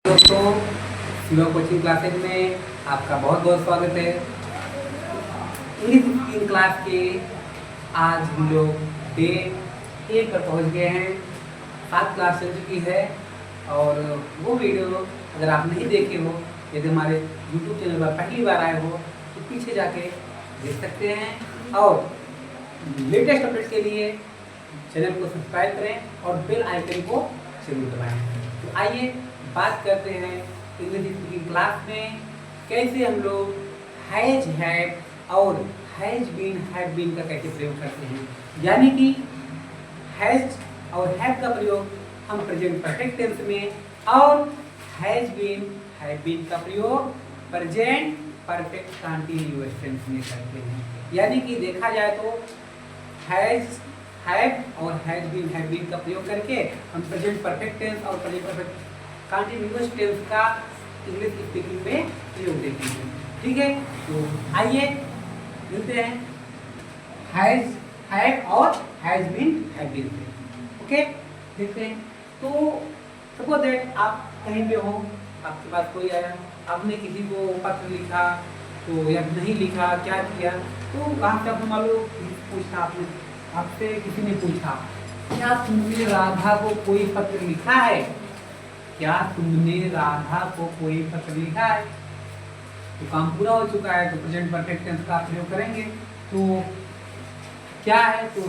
दोस्तों, Shiva coaching classes में आपका बहुत बहुत स्वागत है। इंग्लिश स्पीकिंग क्लास के आज हम लोग डे 1 पर पहुंच गए हैं। 7 क्लास चल चुकी है और वो वीडियो अगर आप नहीं देखे हो, यदि हमारे YouTube चैनल पर पहली बार आए हो तो पीछे जाके देख सकते हैं और लेटेस्ट अपडेट के लिए चैनल को सब्सक्राइब करें और बेल आइकन को जरूर दबाएं। तो आइए बात करते हैं इंग्लिश स्पीकिंग क्लास में कैसे हम लोग हैज, हैव और हैज बीन, हैव बीन का कैसे प्रयोग करते हैं। यानी कि हैज और हैव का प्रयोग हम प्रेजेंट परफेक्ट टेंस में और हैज बीन, हैव बीन का प्रयोग प्रेजेंट परफेक्ट कंटीन्यूअस टेंस में करते हैं। यानी कि देखा जाए तो हैज, हैव और हैज बीन, हैव बीन का प्रयोग करके हम प्रेजेंट परफेक्ट टेंस और प्रेजेंट परफेक्ट कंटीन्यूअस टेंस का इंग्लिश स्पीकिंग में प्रयोग देते हैं। ठीक है, तो आइए मिलते हैं हैज, हैव और हैज बीन, हैव बीन से। ओके, देखते हैं। तो सपोज दैट आप कहीं पे हो, आपके पास कोई आया, आपने किसी को पत्र लिखा तो या नहीं लिखा, क्या किया, तो वहाँ से आपने मालूम पूछा, आपने आपसे किसी ने पूछा क्या तुमने राधा को कोई पत्र लिखा है, क्या तुमने राधा को कोई पत्र लिखा है। तो काम पूरा हो चुका है, तो प्रेजेंट परफेक्ट टेंस का प्रयोग करेंगे। तो क्या है, तो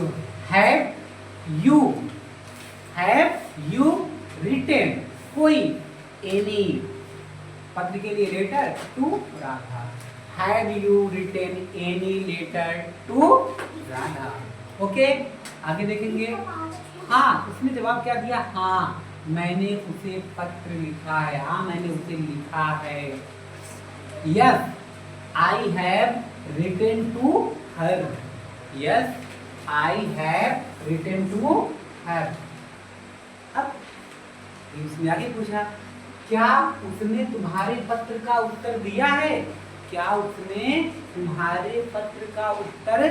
हैव यू रिटेन कोई, एनी पत्र के लिए letter to Radha, have you written any letter to Radha. Okay, आगे देखेंगे। हाँ, उसने जवाब क्या दिया, हाँ मैंने उसे पत्र लिखा है, हाँ मैंने उसे लिखा है। Yes I have written to her, yes I have written to her. अब उसने आगे पूछा क्या उसने तुम्हारे पत्र का उत्तर दिया है, क्या उसने तुम्हारे पत्र का उत्तर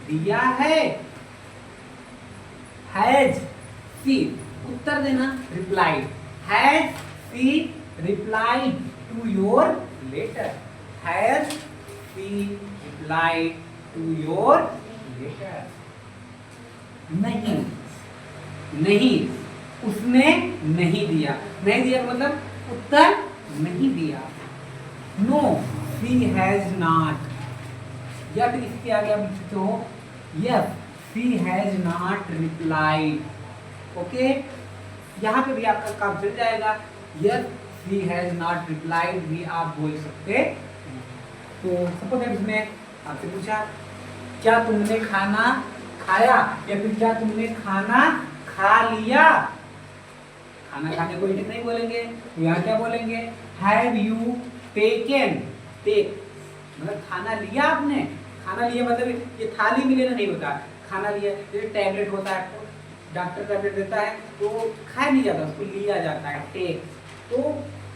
दिया है। हैज सी उत्तर देना, replied, has she replied to your letter, has she replied to your letter. नहीं, नहीं उसने नहीं दिया, नहीं दिया मतलब उत्तर नहीं दिया। नो सी हैज नॉट, या फिर इसके आगे आप लिख सकते हो yes she has not replied. Okay, यहाँ पे भी आपका काम चल जाएगा, yes she has not replied भी आप बोल सकते हैं। तो सपोज इसने आपसे पूछा क्या तुमने खाना खाया, या फिर क्या तुमने खाना खा लिया। खाना खाने को इंग्लिश नहीं बोलेंगे, तो यहाँ क्या बोलेंगे, हैव यू टेकन, टेक मतलब खाना लिया आपने, खाना लिया मतलब ये थाली में लेना नहीं होता, खाना लिया जैसे टैबलेट होता है, डॉक्टर टैबलेट देता है तो खाया नहीं जाता, उसको लिया जाता है, टेक। तो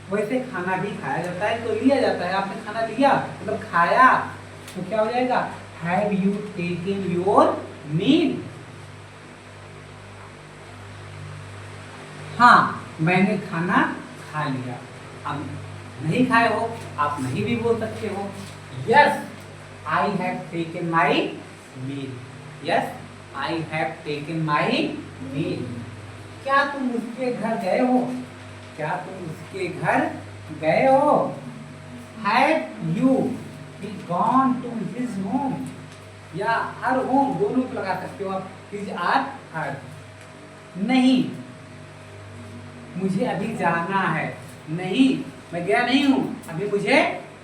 वैसे खाना भी खाया जाता है तो लिया जाता है, आपने खाना लिया मतलब खाया, तो क्या हो जाएगा, have you taken your meal. हाँ मैंने खाना खा लिया। अब नहीं खाए हो आप नहीं भी बोल सकते हो, yes I have taken my meal, yes I have taken my meal. क्या तुम उसके घर गए हो, क्या तुम उसके घर गए हो। Have you gone to his home, या हर होम दोनों को लगा सकते हो आप, हिज आर हर। नहीं मुझे अभी जाना है, नहीं मैं गया नहीं हूं, अभी मुझे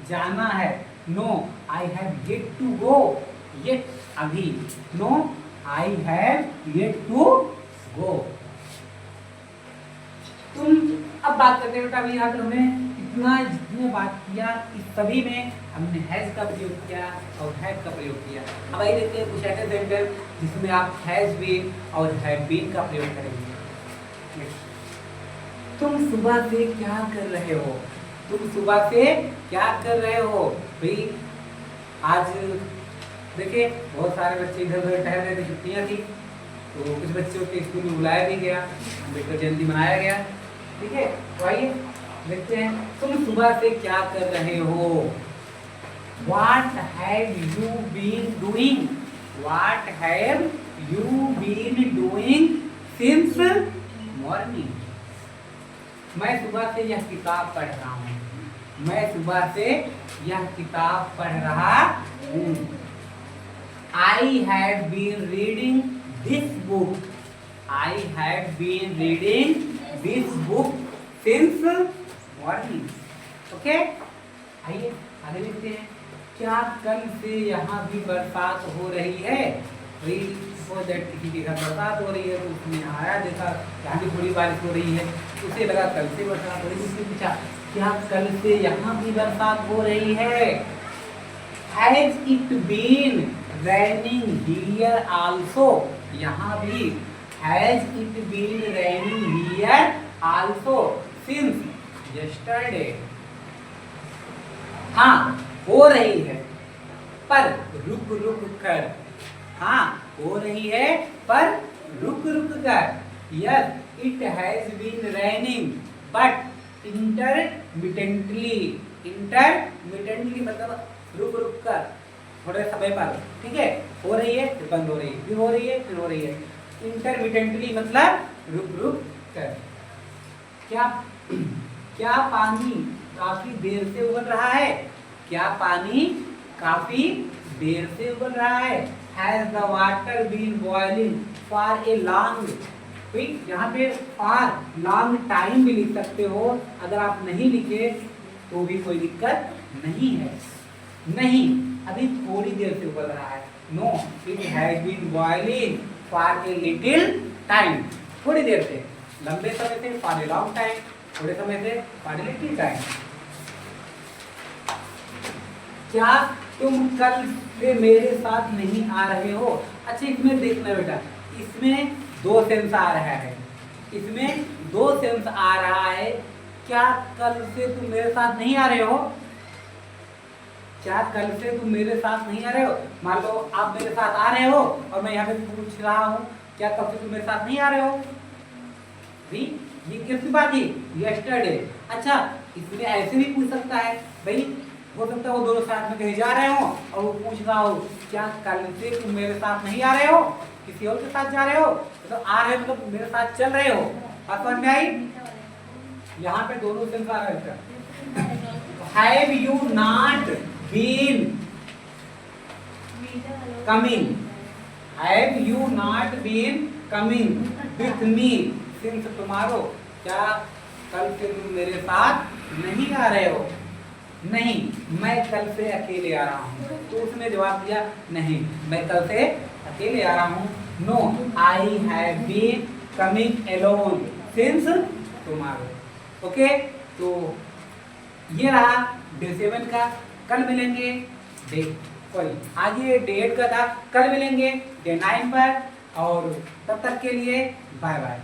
जाना है। No I have yet to go, yet अभी, no I have yet to go. तुम अब बात करते हैं बेटा, अभी यहाँ पर हमने इतना जितने बात किया इस सभी में हमने हैज का प्रयोग किया और हैव का प्रयोग किया। अब आइए देखते हैं कुछ ऐसे सेंटेंस जिसमें आप हैज बीन और हैव बीन का प्रयोग करेंगे। तुम सुबह से क्या कर रहे हो, तुम सुबह से क्या कर रहे हो। भाई आज देखिए बहुत सारे बच्चे इधर उधर टहल रहे थे, छुट्टियाँ थी तो कुछ बच्चों के स्कूल में बुलाया भी गया, अम्बेडकर जयंती मनाया गया। ठीक है, तो आइए देखते हैं तुम सुबह से क्या कर रहे हो। What have you been doing? What have you been doing since morning? मैं सुबह से यह किताब पढ़ रहा हूँ। मैं सुबह से यह किताब पढ़ रहा हूँ। I have been reading this book. I have been reading this book since morning. Okay? आइए आगे देखते हैं। क्या कल से यहाँ भी बरसात हो रही है? किसी के घर बरसात हो रही है तो उसने आया देखा यहाँ भी थोड़ी बारिश हो रही है, उसे लगा कल से बरसात हो रही है। उसने पूछा क्या कल से यहाँ भी बरसात हो रही है? Has it been raining here also? यहाँ भी has it been raining here also since yesterday? हाँ हो रही है पर रुक रुक कर। हाँ हो रही है पर रुक रुक कर। Yes, it has been raining but intermittently. Intermittently मतलब रुक रुक कर, थोड़े समय पर। ठीक है, हो रही है फिर बंद हो रही है, फिर हो रही है फिर हो रही है। इंटरमिटेंटली मतलब रुक रुक कर। क्या पानी काफी देर से उबल रहा है? क्या पानी काफी देर से उबल रहा है? Has the water been boiling for a long? ठीक, यहाँ पे for long time भी लिख सकते हो। अगर आप नहीं लिखे तो भी कोई दिक्कत नहीं है। नहीं, अभी थोड़ी देर से उबल रहा है। No, it has been boiling for a little time. थोड़ी देर से, लंबे समय से for a long time, थोड़े समय से for a little time. क्या तुम कल से मेरे साथ नहीं आ रहे हो? अच्छा इसमें देखना बेटा, इसमें दो सेंस आ रहा है। इसमें दो सेंस आ रहा है। क्या कल से तुम मेरे साथ नहीं आ रहे हो? क्या कल से तुम मेरे साथ नहीं आ रहे हो? मान लो आप मेरे साथ आ रहे हो और मैं यहाँ पे पूछ रहा हूँ क्या कल से तुम मेरे साथ नहीं आ रहे हो? ये किसकी बात है? यस्टरडे। अच्छा इसमें ऐसे भी पूछ सकता है भाई, हो सकता है वो दोनों साथ में कहीं जा रहे हो और वो पूछ रहा हो क्या कल से तुम मेरे साथ नहीं आ रहे हो, किसी और के साथ जा रहे हो? तो आ रहे हो मतलब मेरे साथ चल रहे हो। बात समझ में आई? यहाँ पे दोनों सेंस आ रहा है। Have you not been coming? Have you not been coming with me since tomorrow? क्या कल से तुम मेरे साथ नहीं आ रहे हो? नहीं, मैं कल से अकेले आ रहा हूँ। तो उसने जवाब दिया नहीं, मैं कल से अकेले आ रहा हूँ। No, I have been coming alone since tomorrow. Okay, तो ये रहा डे 7 का। कल मिलेंगे आज ये डे 8 का था। कल मिलेंगे डे 9 पर, और तब तक के लिए बाय बाय।